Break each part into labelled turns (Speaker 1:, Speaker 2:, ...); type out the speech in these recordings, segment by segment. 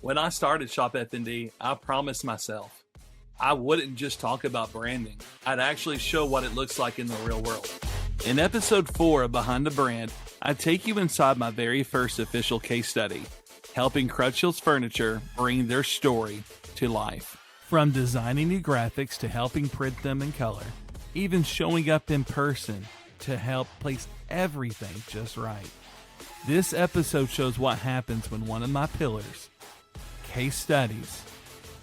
Speaker 1: When I started Shop FnD, I promised myself I wouldn't just talk about branding. I'd actually show what it looks like in the real world. In episode 4 of Behind the Brand, I take you inside my very first official case study, helping Crutchfield's Furniture bring their story to life. From designing new graphics to helping print them in color, even showing up in person to help place everything just right. This episode shows what happens when one of my pillars, case studies,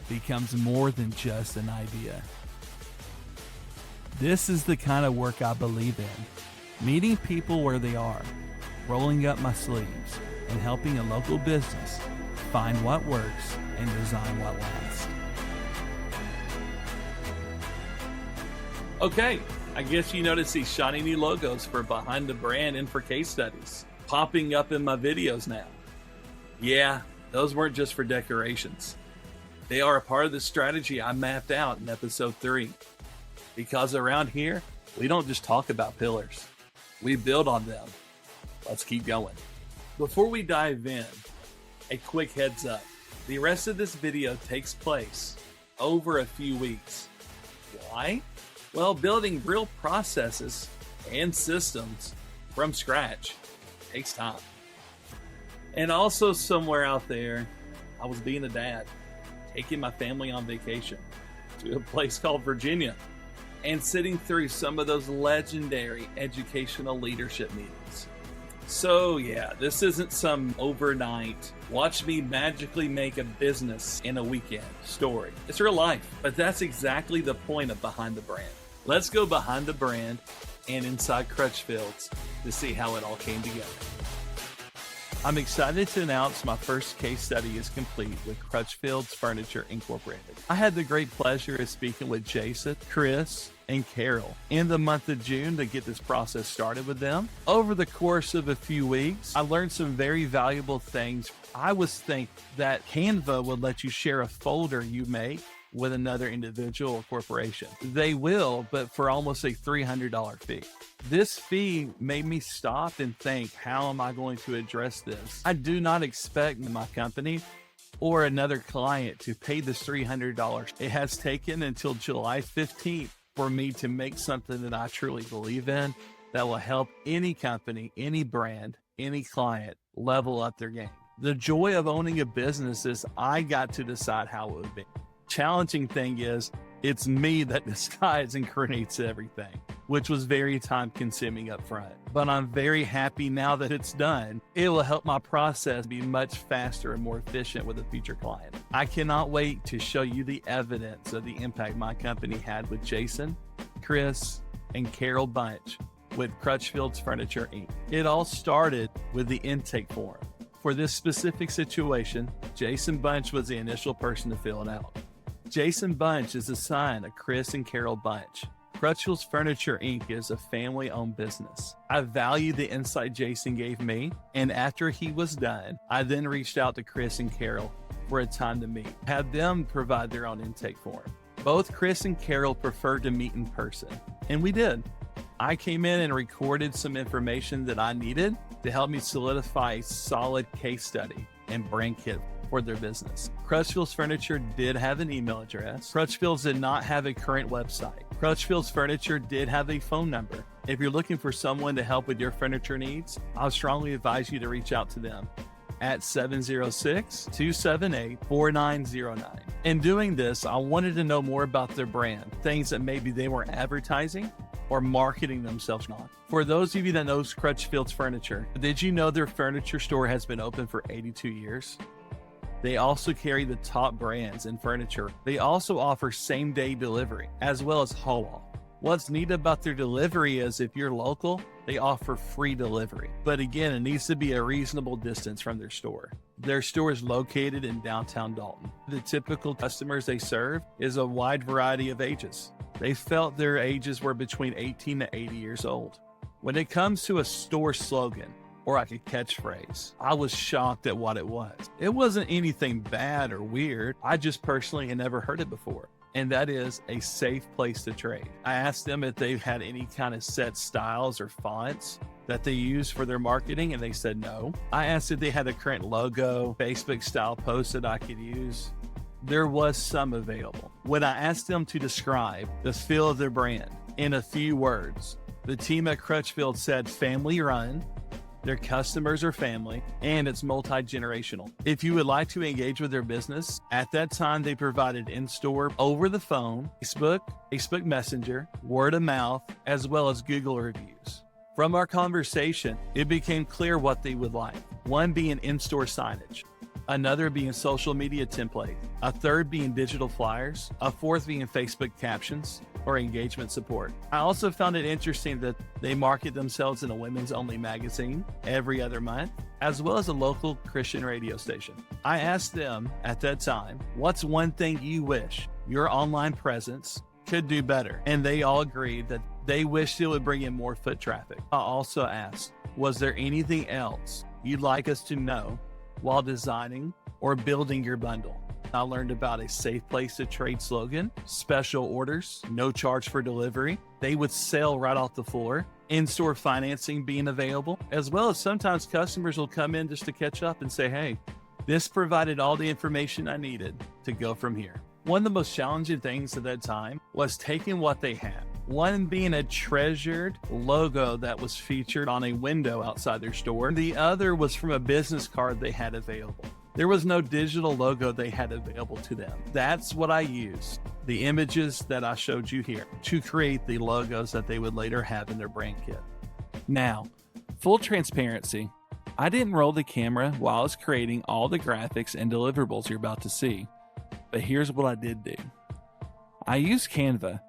Speaker 1: becomes more than just an idea. This is the kind of work I believe in. Meeting people where they are, rolling up my sleeves, and helping a local business find what works and design what lasts. Okay, I guess you notice these shiny new logos for Behind the Brand and for case studies popping up in my videos now. Yeah, those weren't just for decorations. They are a part of the strategy I mapped out in episode 3. Because around here, we don't just talk about pillars. We build on them. Let's keep going. Before we dive in, a quick heads up. The rest of this video takes place over a few weeks. Why? Well, building real processes and systems from scratch takes time. And also somewhere out there, I was being a dad, taking my family on vacation to a place called Virginia and sitting through some of those legendary educational leadership meetings. So yeah, this isn't some overnight, watch me magically make a business in a weekend story. It's real life, but that's exactly the point of Behind the Brand. Let's go behind the brand and inside Crutchfield's to see how it all came together. I'm excited to announce my first case study is complete with Crutchfield's Furniture Incorporated. I had the great pleasure of speaking with Jason, Chris, and Carol in the month of June to get this process started with them. Over the course of a few weeks, I learned some very valuable things. I was thinking that Canva would let you share a folder you make with another individual or corporation. They will, but for almost a $300 fee. This fee made me stop and think, how am I going to address this? I do not expect my company or another client to pay this $300. It has taken until July 15th for me to make something that I truly believe in that will help any company, any brand, any client level up their game. The joy of owning a business is I got to decide how it would be. Challenging thing is it's me that decides and creates everything, which was very time consuming up front. But I'm very happy now that it's done. It will help my process be much faster and more efficient with a future client. I cannot wait to show you the evidence of the impact my company had with Jason, Chris, and Carol Bunch with Crutchfield's Furniture Inc. It all started with the intake form. For this specific situation, Jason Bunch was the initial person to fill it out. Jason Bunch is the son of Chris and Carol Bunch. Crutchfield's Furniture Inc. is a family-owned business. I value the insight Jason gave me, and after he was done, I then reached out to Chris and Carol for a time to meet, had them provide their own intake form. Both Chris and Carol preferred to meet in person, and we did. I came in and recorded some information that I needed to help me solidify a solid case study and brand kit for their business. Crutchfield's Furniture did have an email address. Crutchfield's did not have a current website. Crutchfield's Furniture did have a phone number. If you're looking for someone to help with your furniture needs, I'll strongly advise you to reach out to them at 706-278-4909. In doing this, I wanted to know more about their brand, things that maybe they weren't advertising or marketing themselves on. For those of you that knows Crutchfield's Furniture, did you know their furniture store has been open for 82 years? They also carry the top brands in furniture. They also offer same-day delivery, as well as haul-off. What's neat about their delivery is if you're local, they offer free delivery. But again, it needs to be a reasonable distance from their store. Their store is located in downtown Dalton. The typical customers they serve is a wide variety of ages. They felt their ages were between 18 to 80 years old. When it comes to a store slogan, or like a catchphrase, I was shocked at what it was. It wasn't anything bad or weird. I just personally had never heard it before. and that is a safe place to trade. I asked them if they've had any kind of set styles or fonts that they use for their marketing, and they said no. I asked if they had a current logo, Facebook style post that I could use. There was some available. When I asked them to describe the feel of their brand in a few words, the team at Crutchfield said family run, their customers are family, and it's multi-generational. If you would like to engage with their business, at that time they provided in-store, over the phone, Facebook Messenger, word of mouth, as well as Google reviews. From our conversation, it became clear what they would like. One being in-store signage, another being social media template, a third being digital flyers, a fourth being Facebook captions or engagement support. I also found it interesting that they market themselves in a women's only magazine every other month, as well as a local Christian radio station. I asked them at that time, what's one thing you wish your online presence could do better? And they all agreed that they wished it would bring in more foot traffic. I also asked, was there anything else you'd like us to know while designing or building your bundle? I learned about a safe place to trade slogan, special orders, no charge for delivery. They would sell right off the floor, in-store financing being available, as well as sometimes customers will come in just to catch up and say, hey, this provided all the information I needed to go from here. One of the most challenging things at that time was taking what they had. One being a treasured logo that was featured on a window outside their store. The other was from a business card they had available. There was no digital logo they had available to them. That's what I used, the images that I showed you here, to create the logos that they would later have in their brand kit. Now, full transparency, I didn't roll the camera while I was creating all the graphics and deliverables you're about to see. But here's what I did do. I used Canva,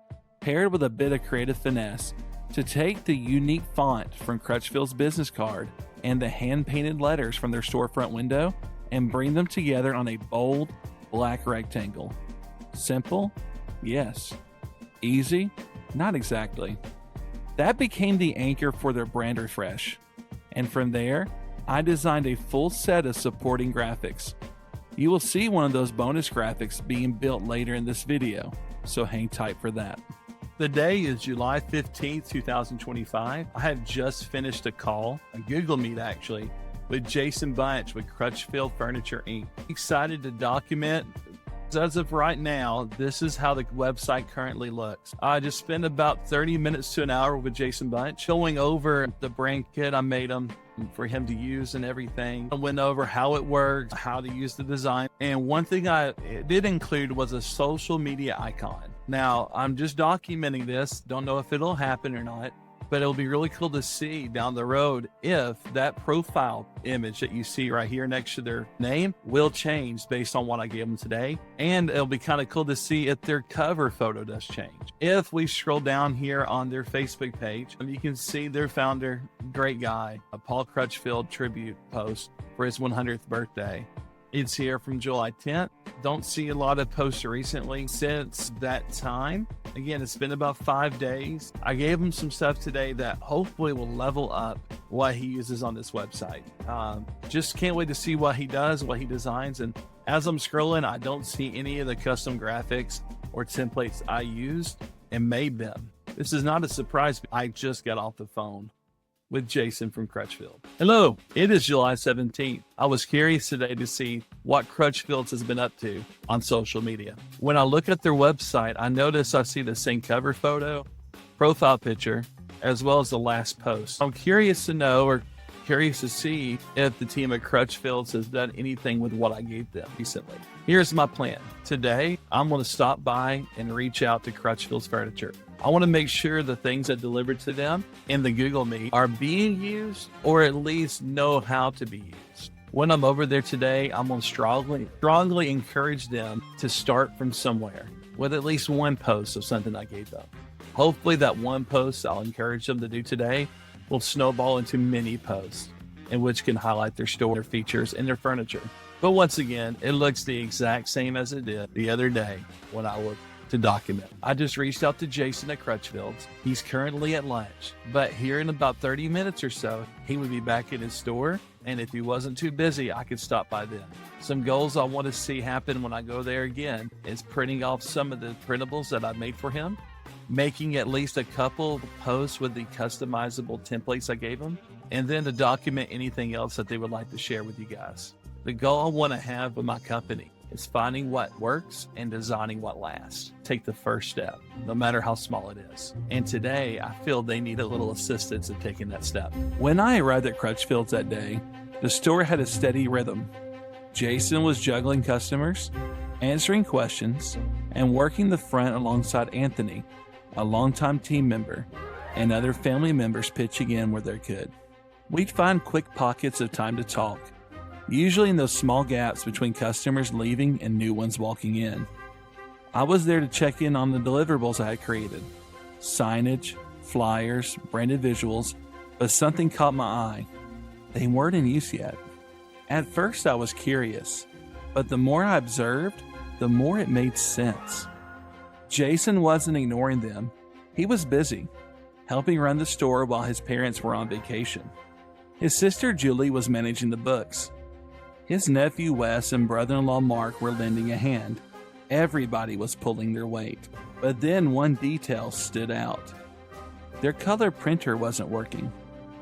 Speaker 1: paired with a bit of creative finesse, to take the unique font from Crutchfield's business card and the hand-painted letters from their storefront window and bring them together on a bold black rectangle. Simple? Yes. Easy? Not exactly. That became the anchor for their brand refresh. And from there, I designed a full set of supporting graphics. You will see one of those bonus graphics being built later in this video, so hang tight for that. The day is July 15th, 2025. I have just finished a call, a Google Meet actually, with Jason Bunch with Crutchfield Furniture Inc. Excited to document. As of right now, this is how the website currently looks. I just spent about 30 minutes to an hour with Jason Bunch going over the brand kit I made him for him to use and everything. I went over how it works, how to use the design. And one thing I did include was a social media icon. Now, I'm just documenting this. Don't know if it'll happen or not, but it'll be really cool to see down the road if that profile image that you see right here next to their name will change based on what I gave them today. And it'll be kind of cool to see if their cover photo does change. If we scroll down here on their Facebook page, you can see their founder, great guy, a Paul Crutchfield tribute post for his 100th birthday. It's here from July 10th. Don't see a lot of posts recently since that time. Again, it's been about 5 days. I gave him some stuff today that hopefully will level up what he uses on this website. Just can't wait to see what he does, what he designs. And as I'm scrolling, I don't see any of the custom graphics or templates I used and made them. This is not a surprise. I just got off the phone with Jason from Crutchfield. Hello, it is July 17th. I was curious today to see what Crutchfields has been up to on social media. When I look at their website, I notice I see the same cover photo, profile picture, as well as the last post. I'm curious to know or curious to see if the team at Crutchfields has done anything with what I gave them recently. Here's my plan. Today, I'm going to stop by and reach out to Crutchfield's Furniture. I want to make sure the things I delivered to them in the Google Meet are being used or at least know how to be used. When I'm over there today, I'm going to strongly encourage them to start from somewhere with at least one post of something I gave them. Hopefully that one post I'll encourage them to do today will snowball into many posts in which can highlight their store, their features, and their furniture. But once again, it looks the exact same as it did the other day when I looked to document. I just reached out to Jason at Crutchfield's. He's currently at lunch, but here in about 30 minutes or so, he would be back in his store And if he wasn't too busy, I could stop by then. Some goals I want to see happen when I go there again is printing off some of the printables that I made for him, making at least a couple posts with the customizable templates I gave him, and then to document anything else that they would like to share with you guys. The goal I want to have with my company is finding what works and designing what lasts. Take the first step, no matter how small it is. And today, I feel they need a little assistance in taking that step. When I arrived at Crutchfield's that day, the store had a steady rhythm. Jason was juggling customers, answering questions, and working the front alongside Anthony, a longtime team member, and other family members pitching in where they could. We'd find quick pockets of time to talk, usually in those small gaps between customers leaving and new ones walking in. I was there to check in on the deliverables I had created. Signage, flyers, branded visuals, but something caught my eye. They weren't in use yet. At first I was curious, but the more I observed, the more it made sense. Jason wasn't ignoring them. He was busy, helping run the store while his parents were on vacation. His sister Julie was managing the books. His nephew Wes and brother-in-law Mark were lending a hand. Everybody was pulling their weight. But then one detail stood out. Their color printer wasn't working,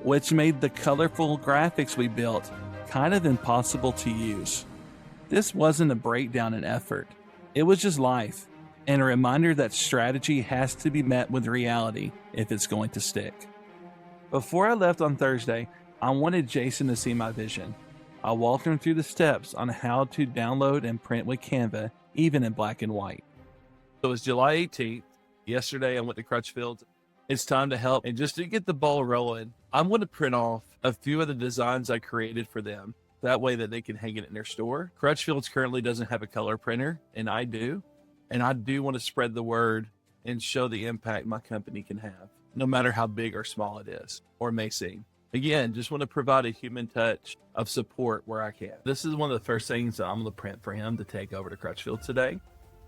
Speaker 1: which made the colorful graphics we built kind of impossible to use. This wasn't a breakdown in effort. It was just life, and a reminder that strategy has to be met with reality if it's going to stick. Before I left on Thursday, I wanted Jason to see my vision. I walked him through the steps on how to download and print with Canva, even in black and white. So it was July 18th. Yesterday, I went to Crutchfield. It's time to help. And just to get the ball rolling, I'm going to print off a few of the designs I created for them. That way that they can hang it in their store. Crutchfield's currently doesn't have a color printer, and I do. And I do want to spread the word and show the impact my company can have, no matter how big or small it is, or may seem. Again, just want to provide a human touch of support where I can. This is one of the first things that I'm going to print for him to take over to Crutchfield today.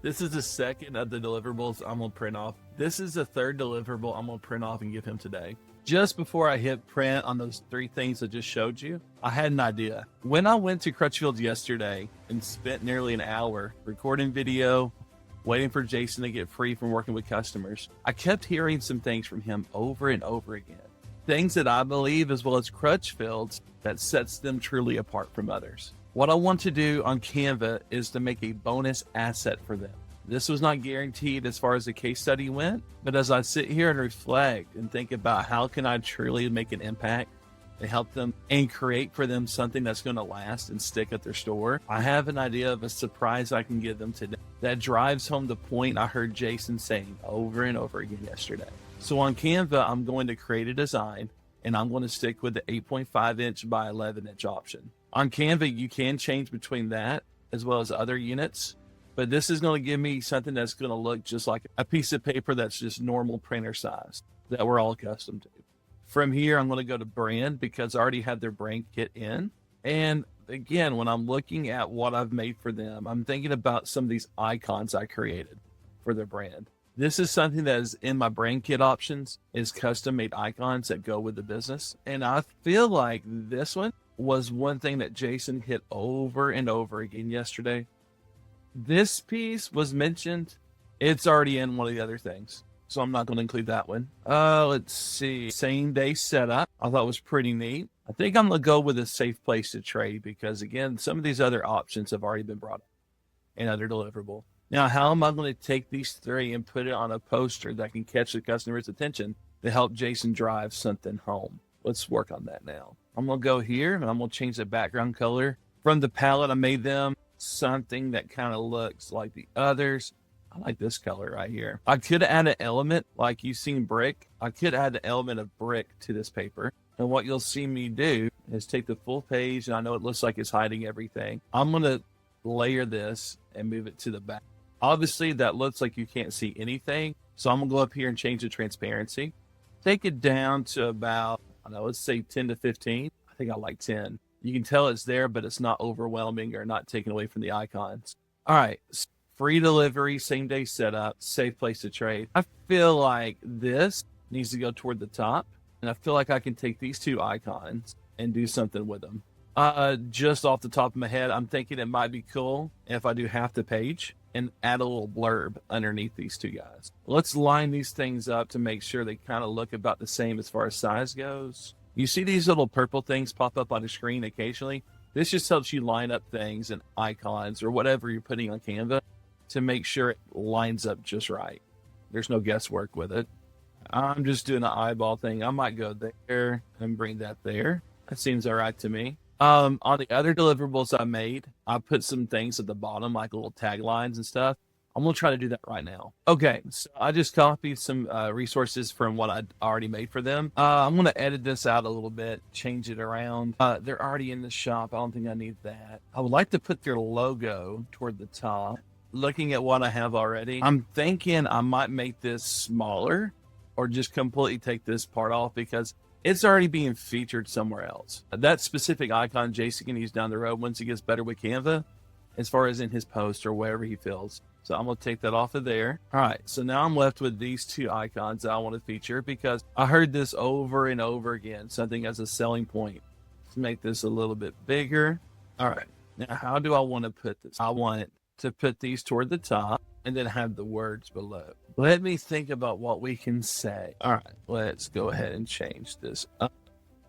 Speaker 1: This is the second of the deliverables I'm going to print off. This is the third deliverable I'm going to print off and give him today. Just before I hit print on those three things I just showed you, I had an idea. When I went to Crutchfield yesterday and spent nearly an hour recording video, waiting for Jason to get free from working with customers, I kept hearing some things from him over and over again. Things that I believe, as well as Crutchfield's, that sets them truly apart from others. What I want to do on Canva is to make a bonus asset for them. This was not guaranteed as far as the case study went, but as I sit here and reflect and think about how can I truly make an impact to help them and create for them something that's going to last and stick at their store, I have an idea of a surprise I can give them today that drives home the point I heard Jason saying over and over again yesterday. So on Canva, I'm going to create a design, and I'm going to stick with the 8.5 inch by 11 inch option. On Canva, you can change between that as well as other units, but this is going to give me something that's going to look just like a piece of paper that's just normal printer size that we're all accustomed to. From here, I'm going to go to brand because I already have their brand kit in. And again, when I'm looking at what I've made for them, I'm thinking about some of these icons I created for their brand. This is something that is in my brand kit options, is custom made icons that go with the business. And I feel like this one was one thing that Jason hit over and over again yesterday. This piece was mentioned. It's already in one of the other things, so I'm not going to include that one. Let's see. Same day setup. I thought was pretty neat. I think I'm going to go with a safe place to trade because, again, some of these other options have already been brought up and other deliverable. Now, how am I going to take these three and put it on a poster that can catch the customer's attention to help Jason drive something home? Let's work on that now. I'm going to go here and I'm going to change the background color. From the palette, I made them something that kind of looks like the others. I like this color right here. I could add an element like you've seen brick. I could add an element of brick to this paper. And what you'll see me do is take the full page, and I know it looks like it's hiding everything. I'm going to layer this and move it to the back. Obviously, that looks like you can't see anything. So I'm going to go up here and change the transparency. Take it down to about, let's say 10 to 15. I think I like 10. You can tell it's there, but it's not overwhelming or not taken away from the icons. All right. Free delivery, same day setup, safe place to trade. I feel like this needs to go toward the top. And I feel like I can take these two icons and do something with them. Just off the top of my head, I'm thinking it might be cool if I do half the page and add a little blurb underneath these two guys. Let's line these things up to make sure they kind of look about the same as far as size goes. You see these little purple things pop up on the screen occasionally? This just helps you line up things and icons or whatever you're putting on Canva to make sure it lines up just right. There's no guesswork with it. I'm just doing an eyeball thing. I might go there and bring that there. That seems all right to me. On the other deliverables I made, I put some things at the bottom, like little taglines and stuff. I'm going to try to do that right now. Okay, so I just copied some resources from what I'd already made for them. I'm going to edit this out a little bit, change it around. They're already in the shop. I don't think I need that. I would like to put their logo toward the top. Looking at what I have already, I'm thinking I might make this smaller or just completely take this part off because it's already being featured somewhere else. That specific icon Jason can use down the road once he gets better with Canva, as far as in his post or wherever he feels. So I'm going to take that off of there. All right, so now I'm left with these two icons that I want to feature because I heard this over and over again, something as a selling point. Let's make this a little bit bigger. All right, now how do I want to put this? I want to put these toward the top and then have the words below. Let me think about what we can say. All right, let's go ahead and change this up.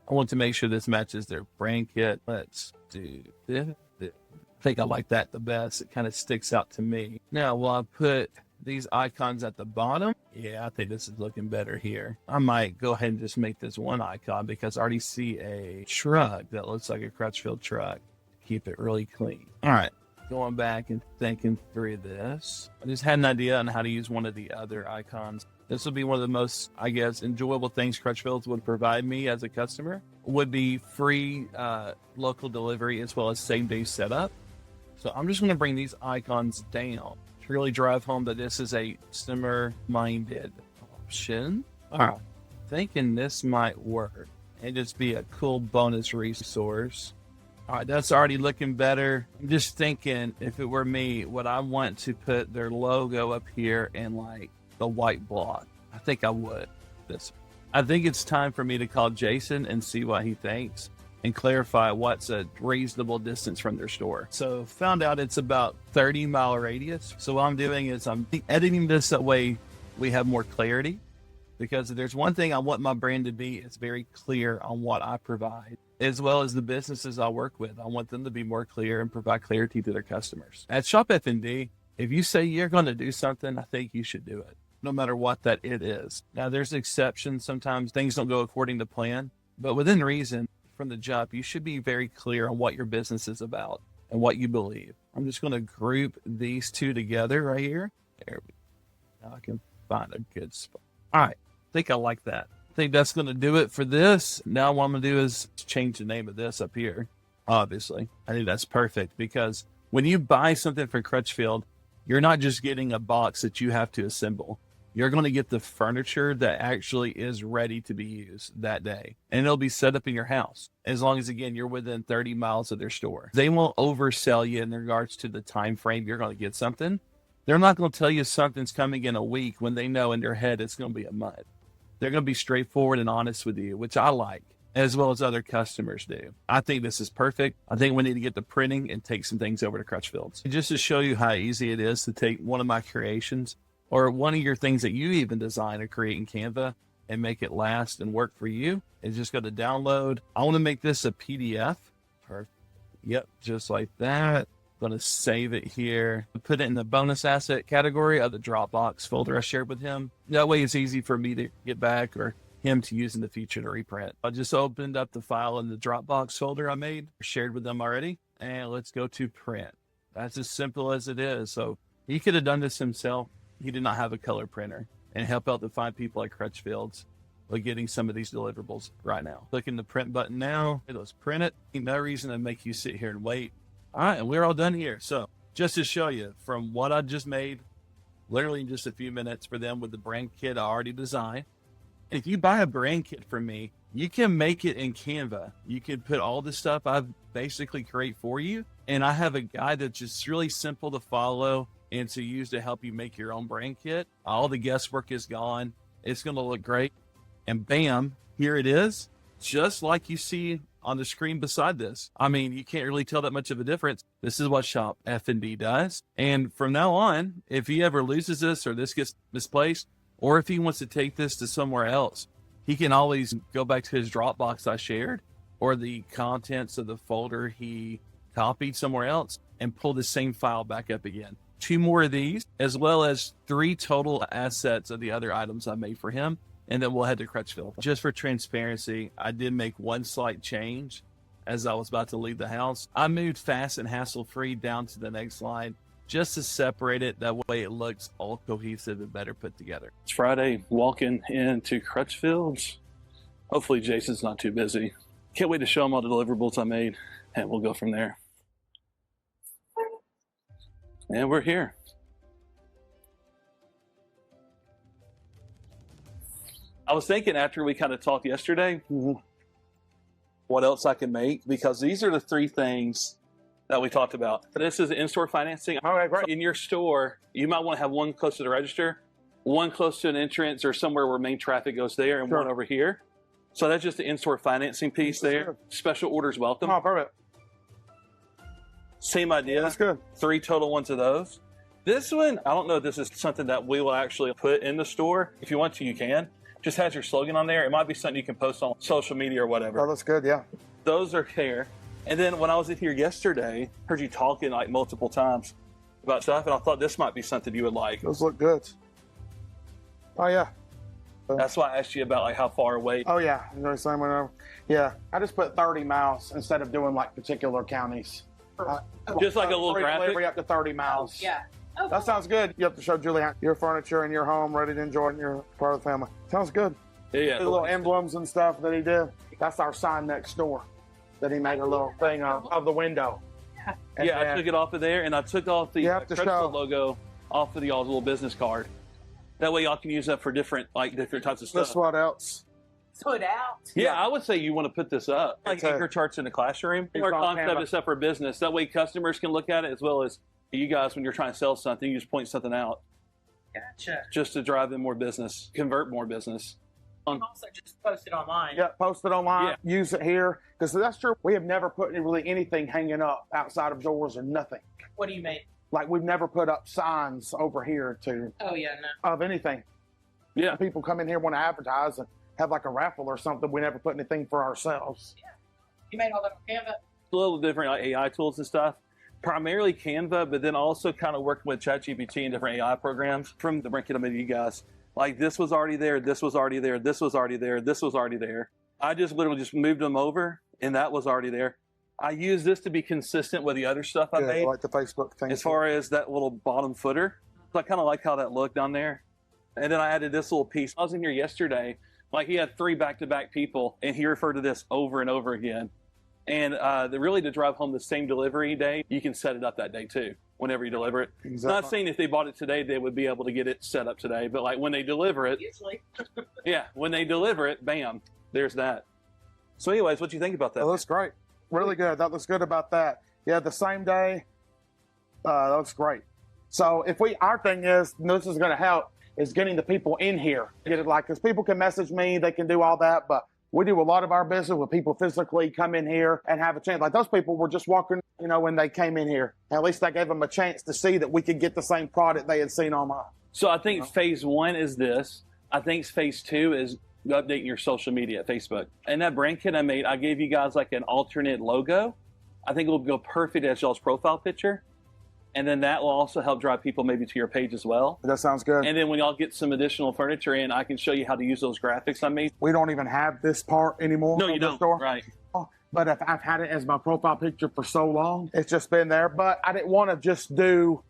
Speaker 1: I want to make sure this matches their brand kit. Let's do this. I think I like that the best. It kind of sticks out to me. Now, will I put these icons at the bottom? Yeah, I think this is looking better here. I might go ahead and just make this one icon because I already see a truck that looks like a Crutchfield truck. Keep it really clean. All right, going back and thinking through this. I just had an idea on how to use one of the other icons. This would be one of the most, I guess, enjoyable things Crutchfields would provide me as a customer. Would be free local delivery as well as same-day setup. So I'm just going to bring these icons down to really drive home that this is a customer-minded option. All right, thinking this might work and just be a cool bonus resource. All right, that's already looking better. I'm just thinking if it were me, would I want to put their logo up here in like the white block? I think I would. I think it's time for me to call Jason and see what he thinks and clarify what's a reasonable distance from their store. So found out it's about 30-mile radius. So what I'm doing is I'm editing this that way we have more clarity, because if there's one thing I want my brand to be, it's very clear on what I provide, as well as the businesses I work with. I want them to be more clear and provide clarity to their customers. At Shop FnD, if you say you're going to do something, I think you should do it, no matter what that it is. Now, there's exceptions. Sometimes things don't go according to plan, but within reason, from the jump, you should be very clear on what your business is about and what you believe. I'm just going to group these two together right here. There we go. Now I can find a good spot. All right. I think I like that. I think that's going to do it for this. Now what I'm going to do is change the name of this up here. Obviously, I think that's perfect, because when you buy something from Crutchfield, you're not just getting a box that you have to assemble. You're going to get the furniture that actually is ready to be used that day. And it'll be set up in your house, as long as, again, you're within 30 miles of their store. They won't oversell you in regards to the time frame you're going to get something. They're not going to tell you something's coming in a week when they know in their head it's going to be a month. They're going to be straightforward and honest with you, which I like, as well as other customers do. I think this is perfect. I think we need to get the printing and take some things over to Crutchfield's. Just to show you how easy it is to take one of my creations or one of your things that you even design or create in Canva and make it last and work for you, is just go to download. I want to make this a PDF. Perfect. Yep, just like that. I'm going to save it here. Put it in the bonus asset category of the Dropbox folder I shared with him. That way it's easy for me to get back or him to use in the future to reprint. I just opened up the file in the Dropbox folder I made, shared with them already, and let's go to print. That's as simple as it is. So he could have done this himself. He did not have a color printer, and help out to find people like Crutchfield's with getting some of these deliverables right now. Clicking the print button now. Let's print it. No reason to make you sit here and wait. All right, and we're all done here. So just to show you from what I just made, literally in just a few minutes for them with the brand kit I already designed. If you buy a brand kit from me, you can make it in Canva. You can put all the stuff I've basically create for you. And I have a guide that's just really simple to follow and to use to help you make your own brand kit. All the guesswork is gone. It's going to look great. And bam, here it is. just like you see on the screen beside this. I mean, you can't really tell that much of a difference. This is what Shop FnD does. And from now on, if he ever loses this or this gets misplaced, or if he wants to take this to somewhere else, he can always go back to his Dropbox I shared or the contents of the folder he copied somewhere else and pull the same file back up again. 2 more of these, as well as 3 total assets of the other items I made for him. And then we'll head to Crutchfield. Just for transparency, I did make one slight change as I was about to leave the house. I moved fast and hassle-free down to the next line just to separate it. That way it looks all cohesive and better put together. It's Friday, walking into Crutchfield. Hopefully Jason's not too busy. Can't wait to show him all the deliverables I made, and we'll go from there. And we're here. I was thinking after we kind of talked yesterday, what else I can make, because these are the 3 things that we talked about. This is in-store financing.
Speaker 2: All right, great.
Speaker 1: In your store, you might want to have one close to the register, one close to an entrance or somewhere where main traffic goes there, and one over here. So that's just the in-store financing piece there.
Speaker 2: Good.
Speaker 1: Special orders welcome.
Speaker 2: Oh, perfect.
Speaker 1: Same idea.
Speaker 2: That's good.
Speaker 1: 3 total ones of those. This one, I don't know if this is something that we will actually put in the store. If you want to, you can. Just has your slogan on there. It might be something you can post on social media or whatever.
Speaker 2: Oh, that's good, yeah.
Speaker 1: Those are here. And then when I was in here yesterday, heard you talking like multiple times about stuff, and I thought this might be something you would like.
Speaker 2: Those look good. Oh, yeah.
Speaker 1: That's why I asked you about like how far away.
Speaker 2: Oh, yeah. You know, same whenever. Yeah. I just put 30 miles instead of doing like particular counties.
Speaker 1: Just like a little
Speaker 2: free
Speaker 1: graphic?
Speaker 2: delivery up to 30 miles.
Speaker 3: Yeah. Oh,
Speaker 2: That sounds good. You have to show Julie your furniture in your home, ready to enjoy it in your part of the family. Sounds good.
Speaker 1: Yeah.
Speaker 2: The little emblems and stuff that he did. That's our sign next door that he made a little thing of the window. And
Speaker 1: Yeah, I took it off of there, and I took off the
Speaker 2: You have to show.
Speaker 1: Crutchfield logo off of y'all's little business card. That way y'all can use that for different types of stuff.
Speaker 2: That's what else.
Speaker 3: put out.
Speaker 1: Yeah, I would say you want to put this up, like
Speaker 2: It's a-
Speaker 1: anchor charts in the classroom.
Speaker 2: It's
Speaker 1: Our
Speaker 2: on
Speaker 1: concept
Speaker 2: camera.
Speaker 1: is set for business. That way customers can look at it, as well as you guys when you're trying to sell something, you just point something out
Speaker 3: Gotcha.
Speaker 1: just to drive in more business, convert more business.
Speaker 3: You can also just post it online.
Speaker 2: Yeah, post it online, use it here. Because that's true. We have never put really anything hanging up outside of doors or nothing.
Speaker 3: What do you mean?
Speaker 2: Like we've never put up signs over here
Speaker 3: Oh yeah, no.
Speaker 2: of anything.
Speaker 1: Yeah.
Speaker 2: People come in here want to advertise and have like a raffle or something. We never put anything for ourselves.
Speaker 3: You made all that on Canva?
Speaker 1: A little different like AI tools and stuff. Primarily Canva, but then also kind of working with ChatGPT and different AI programs from the Brink Committee, you guys. Like this was already there, this was already there, this was already there, this was already there. I just literally just moved them over and that was already there. I use this to be consistent with the other stuff I made.
Speaker 2: Like the Facebook thing.
Speaker 1: As far as that little bottom footer. So I kind of like how that looked down there. And then I added this little piece. I was in here yesterday, like he had 3 back-to-back people and he referred to this over and over again. And really to drive home the same delivery day, you can set it up that day too, whenever you deliver it.
Speaker 2: Exactly.
Speaker 1: Not saying if they bought it today, they would be able to get it set up today, but like when they deliver it,
Speaker 3: Usually.
Speaker 1: yeah, when they deliver it, bam, there's that. So anyways, what do you think about that?
Speaker 2: That looks great. Really good. That looks good about that. Yeah, the same day. That looks great. So if our thing is, and this is going to help, is getting the people in here. Get it like, because people can message me, they can do all that, but we do a lot of our business with people physically come in here and have a chance. Like those people were just walking, when they came in here. At least I gave them a chance to see that we could get the same product they had seen online.
Speaker 1: So I think phase 1 is this. I think phase 2 is updating your social media at Facebook. And that brand kit I made, I gave you guys like an alternate logo. I think it will go perfect as y'all's profile picture. And then that will also help drive people maybe to your page as well.
Speaker 2: That sounds good.
Speaker 1: And then when y'all get some additional furniture in, I can show you how to use those graphics I made.
Speaker 2: We don't even have this part anymore.
Speaker 1: No,
Speaker 2: on
Speaker 1: you
Speaker 2: the
Speaker 1: don't.
Speaker 2: store.
Speaker 1: Right.
Speaker 2: But if I've had it as my profile picture for so long, it's just been there. But I didn't want to just do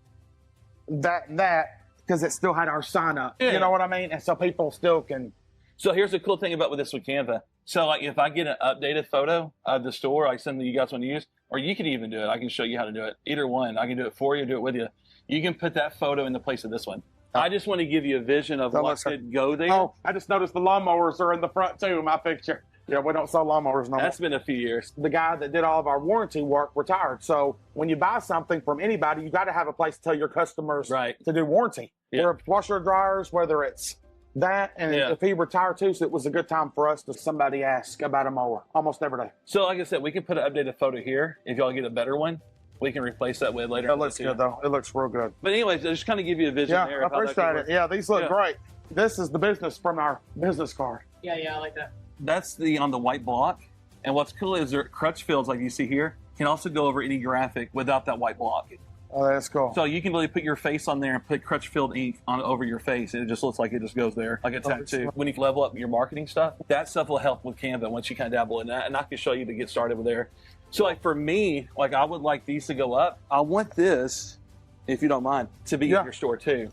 Speaker 2: that because it still had our sign up.
Speaker 1: Yeah.
Speaker 2: You know what I mean? And so people still can.
Speaker 1: So here's the cool thing about with this with Canva. So like if I get an updated photo of the store, like something you guys want to use, or you could even do it. I can show you how to do it. Either one. I can do it for you, do it with you. You can put that photo in the place of this one. I just want to give you a vision of
Speaker 2: That
Speaker 1: what
Speaker 2: looks
Speaker 1: could go there.
Speaker 2: Oh, I just noticed the lawnmowers are in the front too in my picture. Yeah, we don't sell lawnmowers no more.
Speaker 1: That's been a few years.
Speaker 2: The guy that did all of our warranty work retired. So when you buy something from anybody, you got to have a place to tell your customers
Speaker 1: Right.
Speaker 2: to do warranty.
Speaker 1: Yeah.
Speaker 2: Whether it's washer dryers, whether it's that, and
Speaker 1: Yeah.
Speaker 2: if he retired too, so it was a good time for us to somebody ask about a mower almost every day.
Speaker 1: So like I said, we can put an updated photo here. If y'all get a better one, we can replace that with later.
Speaker 2: It looks good though. It looks real good.
Speaker 1: But anyways, just kind of give you a vision
Speaker 2: Yeah,
Speaker 1: there.
Speaker 2: I
Speaker 1: of how that could
Speaker 2: appreciate
Speaker 1: work.
Speaker 2: it. Yeah, these look
Speaker 1: Yeah.
Speaker 2: great. This is the business from our business card.
Speaker 3: Yeah, I like that.
Speaker 1: That's on the white block. And what's cool is their Crutchfields, like you see here, can also go over any graphic without that white block.
Speaker 2: Oh, that's cool.
Speaker 1: So you can really put your face on there and put Crutchfield ink on over your face, and it just looks like it just goes there, like a tattoo. When you level up your marketing stuff, that stuff will help with Canva once you kind of dabble in that, and I can show you to get started with there. So like for me, like I would like these to go up. I want this, if you don't mind, to be in your store too.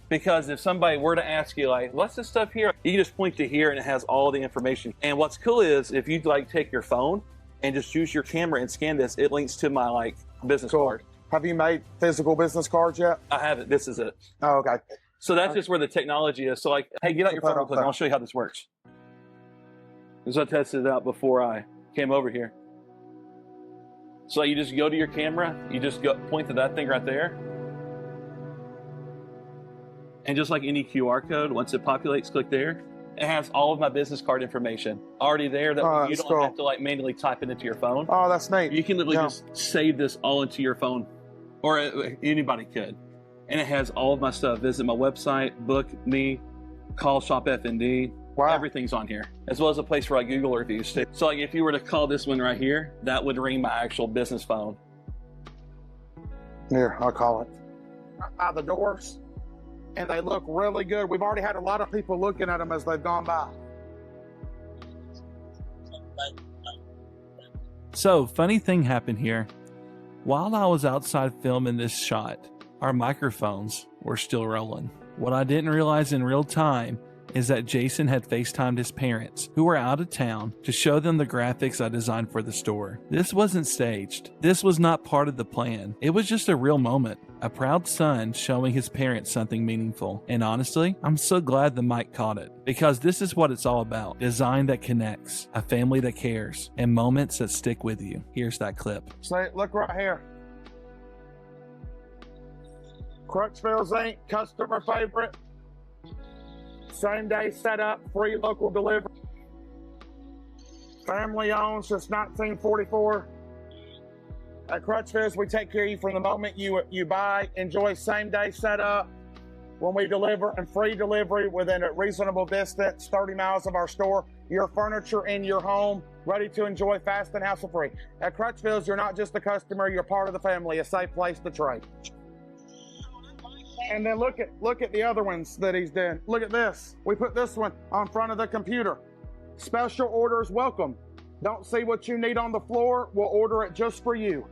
Speaker 1: Because if somebody were to ask you, like, what's this stuff here? You can just point to here and it has all the information. And what's cool is if you like take your phone and just use your camera and scan this, it links to my like business card.
Speaker 2: Have you made physical business cards yet?
Speaker 1: I have it. This is it.
Speaker 2: Oh, okay.
Speaker 1: So that's just where the technology is. So like, hey, get out your phone real quick. I'll show you how this works. This is what I tested it out before I came over here. So you just go to your camera, you just go point to that thing right there. And just like any QR code, once it populates, click there. It has all of my business card information already there that you don't have to like manually type it into your phone.
Speaker 2: Oh, that's neat.
Speaker 1: You can literally just save this all into your phone, or anybody could. And it has all of my stuff. Visit my website, book me, call Shop FnD.
Speaker 2: Wow.
Speaker 1: Everything's on here, as well as a place where I Google reviews too. So like if you were to call this one right here, that would ring my actual business phone.
Speaker 2: Here, I'll call it. Out the doors. And they look really good. We've already had a lot of people looking at them as they've gone by.
Speaker 4: So, funny thing happened here. While I was outside filming this shot, our microphones were still rolling. What I didn't realize in real time is that Jason had FaceTimed his parents, who were out of town, to show them the graphics I designed for the store. This wasn't staged. This was not part of the plan. It was just a real moment. A proud son showing his parents something meaningful. And honestly, I'm so glad the mic caught it, because this is what it's all about. Design that connects, a family that cares, and moments that stick with you. Here's that clip.
Speaker 2: So look right here. Crutchfield's ink, customer favorite. Same day setup, free local delivery. Family owned since 1944. At Crutchfield, we take care of you from the moment you buy. Enjoy same day setup when we deliver, and free delivery within a reasonable distance, 30 miles of our store. Your furniture in your home, ready to enjoy fast and hassle-free. At Crutchfield, you're not just a customer, you're part of the family, a safe place to trade. And then look at the other ones that he's done. Look at this. We put this one on front of the computer. Special orders welcome. Don't see what you need on the floor, we'll order it just for you.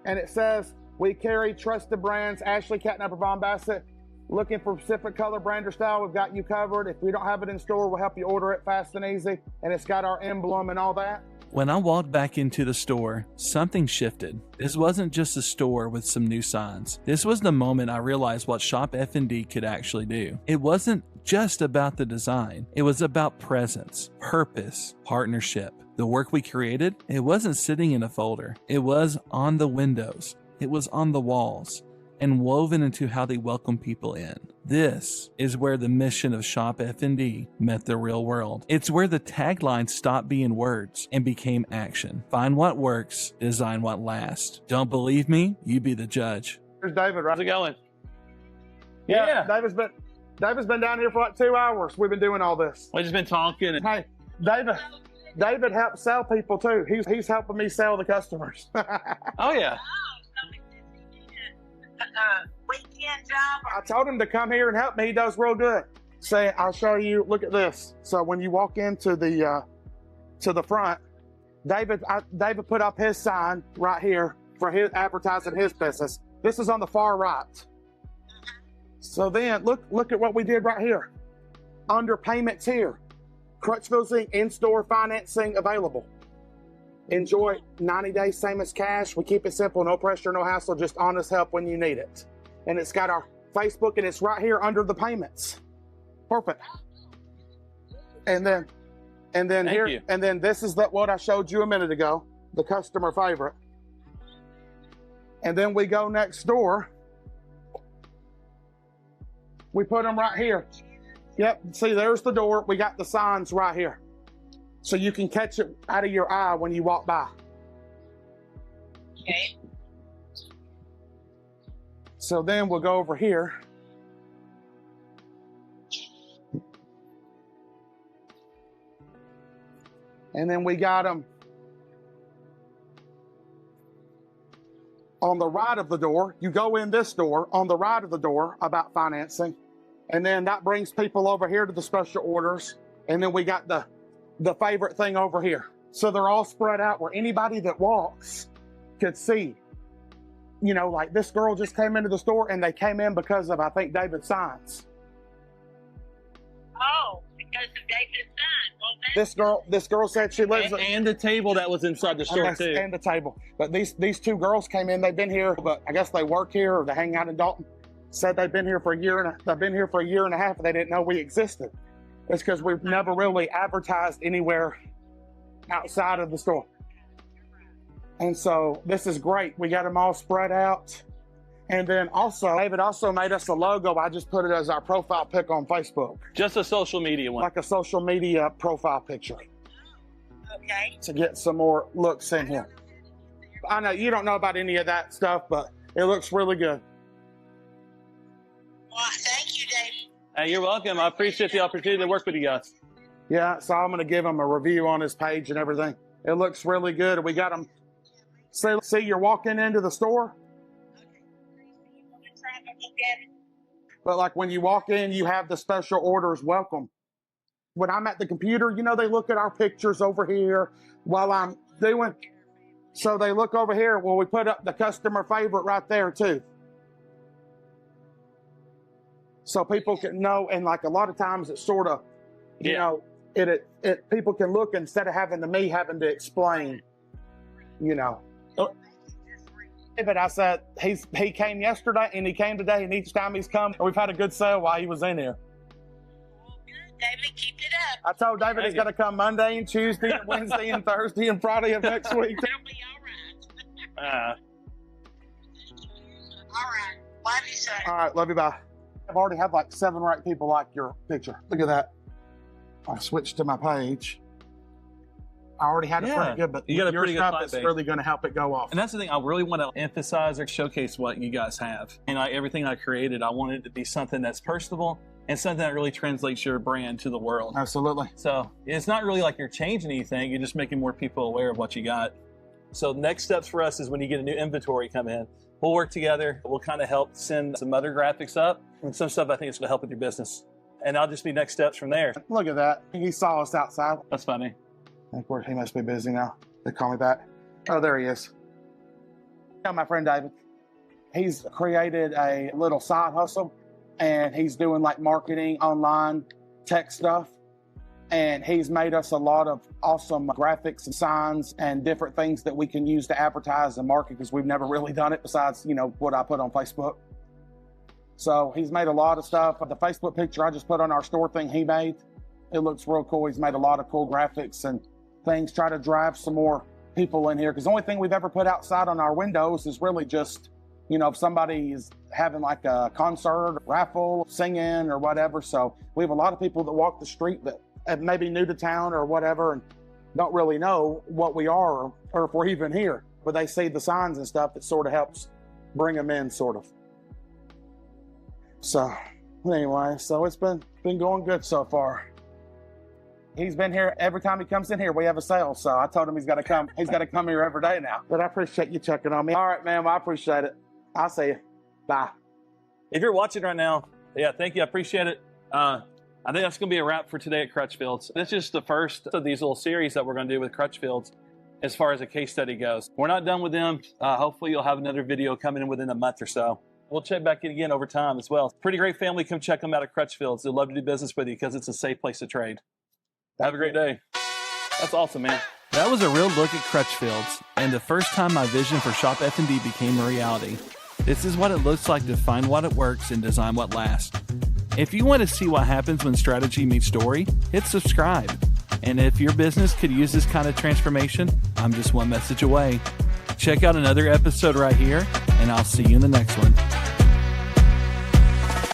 Speaker 2: And it says, we carry trusted brands, Ashley, Catnapper, Von Bassett. Looking for specific color, brand, or style, we've got you covered. If we don't have it in store, we'll help you order it fast and easy. And it's got our emblem and all that.
Speaker 4: When I walked back into the store, something shifted. This wasn't just a store with some new signs. This was the moment I realized what Shop FnD could actually do. It wasn't just about the design. It was about presence, purpose, partnership. The work we created, it wasn't sitting in a folder. It was on the windows. It was on the walls, and woven into how they welcome people in. This is where the mission of Shop FnD met the real world. It's where the tagline stopped being words and became action. Find what works, design what lasts. Don't believe me? You be the judge.
Speaker 2: Here's David, right?
Speaker 1: How's it going?
Speaker 2: Yeah. David's been down here for like 2 hours. We've been doing all this.
Speaker 1: We've just been talking.
Speaker 2: Hey, David helps sell people too. He's helping me sell the customers.
Speaker 1: Oh yeah.
Speaker 5: Weekend job.
Speaker 2: I told him to come here and help me. He does real good. Say, I'll show you. Look at this. So when you walk into the to the front, David put up his sign right here for his advertising his business. This is on the far right. So then look at what we did right here. Under payments here, Crutchfield's in-store financing available. Enjoy 90 days, same as cash. We keep it simple, no pressure, no hassle, just honest help when you need it. And it's got our Facebook, and it's right here under the payments. Perfect. And then
Speaker 1: Thank
Speaker 2: here,
Speaker 1: you.
Speaker 2: and then this is what I showed you a minute ago, the customer favorite. And then we go next door. We put them right here. Yep, see, there's the door. We got the signs right here. So you can catch it out of your eye when you walk by.
Speaker 3: Okay.
Speaker 2: So then we'll go over here. And then we got them on the right of the door. You go in this door, on the right of the door, about financing. And then that brings people over here to the special orders. And then we got the favorite thing over here. So they're all spread out where anybody that walks could see. You know, like this girl just came into the store and they came in because of, I think, David's signs.
Speaker 5: Oh, because of David's son. Well,
Speaker 2: This girl said she lives
Speaker 1: And the table that was inside the store too.
Speaker 2: and the table. But these two girls came in, they've been here, but I guess they work here or they hang out in Dalton. Said they've been here for a year and a half and they didn't know we existed. It's because we've never really advertised anywhere outside of the store. And so this is great. We got them all spread out. And then also, David also made us a logo. I just put it as our profile pic on Facebook.
Speaker 1: Just a social media one.
Speaker 2: Like a social media profile picture
Speaker 5: okay.
Speaker 2: to get some more looks in here. I know you don't know about any of that stuff, but it looks really good.
Speaker 5: Well, thank you, David.
Speaker 1: Hey, you're welcome. I appreciate the opportunity to work with you guys.
Speaker 2: Yeah, so I'm going to give him a review on his page and everything. It looks really good. We got them. See, you're walking into the store. But like when you walk in, you have the special orders welcome. When I'm at the computer, you know, they look at our pictures over here while I'm doing. So they look over here. Well, we put up the customer favorite right there too. So people can know, and like a lot of times it's sort of, you know, it people can look instead of having to explain, you know. But I said he came yesterday and he came today, and each time he's come, we've had a good sale while he was in here.
Speaker 5: David, keep it up.
Speaker 2: I told David he's going to come Monday and Tuesday and Wednesday and Thursday and Friday of next week.
Speaker 5: It'll be all right. All right. Love you, son.
Speaker 2: All right, love you, bye. I've already had like 7 or 8 people like your picture. Look at that. I switched to my page. I already had it pretty good, but
Speaker 1: you got a
Speaker 2: your
Speaker 1: pretty good
Speaker 2: stuff
Speaker 1: client
Speaker 2: is
Speaker 1: base.
Speaker 2: really going to help it go off.
Speaker 1: And that's the thing, I really want to emphasize or showcase what you guys have. And everything I created, I want it to be something that's personable and something that really translates your brand to the world.
Speaker 2: Absolutely.
Speaker 1: So it's not really like you're changing anything, you're just making more people aware of what you got. So next steps for us is when you get a new inventory come in, we'll work together. We'll kind of help send some other graphics up and some stuff I think is going to help with your business. And I'll just be next steps from there.
Speaker 2: Look at that. He saw us outside.
Speaker 1: That's funny.
Speaker 2: Of course, he must be busy now. They call me back. Oh, there he is. Yeah, my friend David. He's created a little side hustle, and he's doing like marketing, online, tech stuff. And he's made us a lot of awesome graphics and signs and different things that we can use to advertise and market, because we've never really done it besides, you know, what I put on Facebook. So he's made a lot of stuff. The Facebook picture I just put on our store thing he made, it looks real cool. He's made a lot of cool graphics and things, try to drive some more people in here, because the only thing we've ever put outside on our windows is really just, you know, if somebody is having like a concert, raffle, singing or whatever. So we have a lot of people that walk the street that may be new to town or whatever and don't really know what we are or if we're even here, but they see the signs and stuff that sort of helps bring them in, sort of. So anyway, so it's been going good so far. He's been here every time he comes in here. We have a sale, so I told him he's got to come. He's got to come here every day now. But I appreciate you checking on me. All right, man. Well, I appreciate it. I'll see you. Bye.
Speaker 1: If you're watching right now, yeah, thank you. I appreciate it. I think that's going to be a wrap for today at Crutchfield's. This is just the first of these little series that we're going to do with Crutchfield's as far as a case study goes. We're not done with them. Hopefully you'll have another video coming in within a month or so. We'll check back in again over time as well. Pretty great family. Come check them out at Crutchfield's. They'd love to do business with you because it's a safe place to trade. Have a great day. That's awesome, man.
Speaker 4: That was a real look at Crutchfield's, and the first time my vision for Shop FnD became a reality. This is what it looks like to find what it works and design what lasts. If you want to see what happens when strategy meets story, hit subscribe. And if your business could use this kind of transformation, I'm just one message away. Check out another episode right here, and I'll see you in the next one.